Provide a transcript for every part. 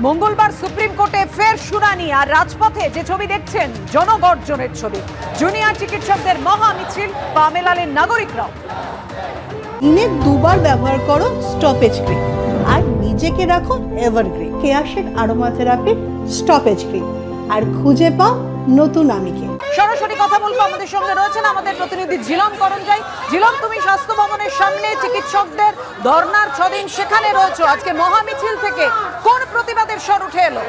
মঙ্গলবার সুপ্রিম কোর্টে ফের শুনানি, আর রাজপথে যে ছবি দেখছেন জনগর্জনের ছবি। জুনিয়র চিকিৎসকদের মহা মিছিল, পা মেলালেন নাগরিকরাও। দিনে দুবার ব্যবহার করো স্টপেজ ক্রিম আর নিজেকে রাখো evergreen. Keya Seth aroma therapy stop age cream, আর খুঁজে পাও নতুন আমিকে। সরাসরি কথা বলবো, আমাদের সঙ্গে রয়েছেন আমাদের প্রতিনিধি ঝিলম করঞ্জাই। ঝিলম, তুমি স্বাস্থ্য ভবনের সামনে চিকিৎসকদের ধর্নার 6 দিন সেখানে রয়েছো, আজকে মহা মিছিল থেকে কোন প্রতিবাদের স্বর উঠে এলো?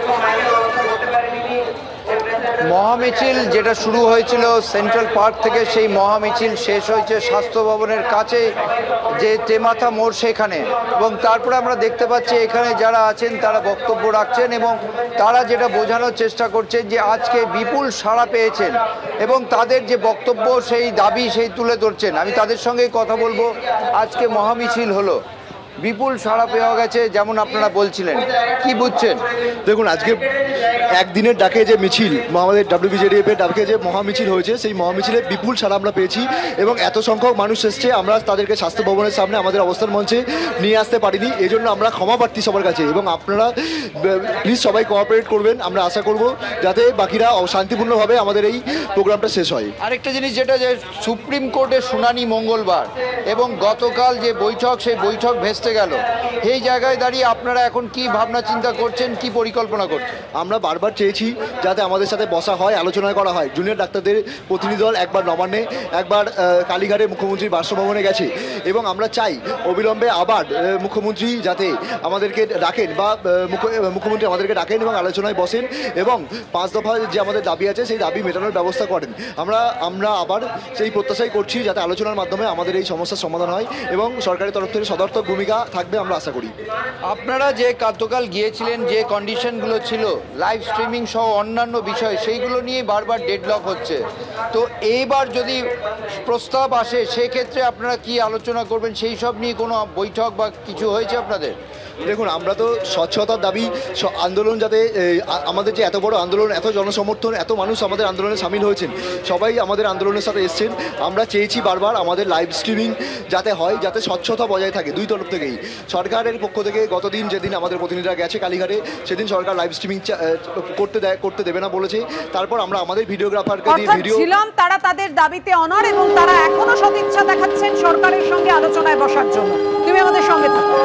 মহামিছিল যেটা শুরু হয়েছিল সেন্ট্রাল পার্ক থেকে, সেই মহামিছিল শেষ হয়েছে স্বাস্থ্য ভবনের কাছে যে তেমাথা মোড় সেখানে, এবং তারপরে আমরা দেখতে পাচ্ছি এখানে যারা আছেন তারা বক্তব্য রাখছেন এবং তারা যেটা বোঝানোর চেষ্টা করছেন যে আজকে বিপুল সাড়া পেয়েছেন এবং তাদের যে বক্তব্য সেই দাবি সেই তুলে ধরছেন। আমি তাদের সঙ্গেই কথা বলবো। আজকে মহামিছিল হলো, বিপুল সাড়া পাওয়া গেছে যেমন আপনারা বলছিলেন, কি বুঝছেন? দেখুন, আজকে একদিনের ডাকে যে মিছিল, আমাদের WBJDF এর ডাকে যে মহামিছিল হয়েছে, সেই মহামিছিলে বিপুল সাড়া আমরা পেয়েছি এবং এত সংখ্যক মানুষ এসছে, আমরা তাদেরকে স্বাস্থ্য ভবনের সামনে আমাদের অবস্থান মঞ্চে নিয়ে আসতে পারিনি। এই জন্য আমরা ক্ষমা প্রার্থী সবার কাছে, এবং আপনারা প্লিজ সবাই কোঅপারেট করবেন। আমরা আশা করব যাতে বাকিরা শান্তিপূর্ণভাবে আমাদের এই প্রোগ্রামটা শেষ হয়। আরেকটা জিনিস যেটা, যে সুপ্রিম কোর্টের শুনানি মঙ্গলবার এবং গতকাল যে বৈঠক, সেই বৈঠক ভেস্তে গেল, এই জায়গায় দাঁড়িয়ে আপনারা এখন কি ভাবনা চিন্তা করছেন, কি পরিকল্পনা করছেন? আমরা বারবার চেয়েছি যাতে আমাদের সাথে বসা হয়, আলোচনা করা হয়। জুনিয়র ডাক্তারদের প্রতিনিধি দল একবার নবান্নে, একবার কালীঘাটে মুখ্যমন্ত্রীর বাসভবনে গেছে, এবং আমরা চাই অবিলম্বে আবার মুখ্যমন্ত্রী যাতে আমাদেরকে ডাকেন, বা মুখ্যমন্ত্রী আমাদেরকে ডাকেন এবং আলোচনায় বসেন এবং 5 দফা যে আমাদের দাবি আছে সেই দাবি মেটানোর ব্যবস্থা করেন। আমরা আবার সেই প্রত্যাশাই করছি যাতে আলোচনার মাধ্যমে আমাদের এই সমস্যার সমাধান হয় এবং সরকারের তরফ থেকে সদর্থক ভূমিকা থাকবে, আমরা আশা করি। আপনারা যে গতকাল গিয়েছিলেন, যে কন্ডিশনগুলো ছিল, লাইভ স্ট্রিমিং সহ অন্যান্য বিষয়, সেইগুলো নিয়ে বারবার ডেডলক হচ্ছে। তো এইবার যদি প্রস্তাব আসে, সেক্ষেত্রে আপনারা কি আলোচনা করবেন? সেই সব নিয়ে কোনো বৈঠক বা কিছু হয়েছে আপনাদের? দেখুন, আমরা তো স্বচ্ছতার দাবি আন্দোলন, যাতে আমাদের যে এত বড় আন্দোলন, এত জনসমর্থন, এত মানুষ আমাদের আন্দোলনে সামিল হয়েছেন, সবাই আমাদের আন্দোলনের সাথে এসছেন। আমরা চেয়েছি বারবার আমাদের লাইভ স্ট্রিমিং যাতে হয়, যাতে স্বচ্ছতা বজায় থাকে দুই তরফ থেকেই। সরকারের পক্ষ থেকে গতদিন যেদিন আমাদের প্রতিনিধিরা গেছে কালীঘাটে, সেদিন সরকার লাইভ স্ট্রিমিং করতে দেবে না বলেছে। তারপর আমরা আমাদের ভিডিওগ্রাফারকে দিয়ে ভিডিও ছিলাম, তারা তাদের দাবিতে অনড় এবং তারা এখনো সদিচ্ছা দেখাচ্ছেন সরকারের সঙ্গে আলোচনায় বসার জন্য। তুমি আমাদের সঙ্গে থাকো।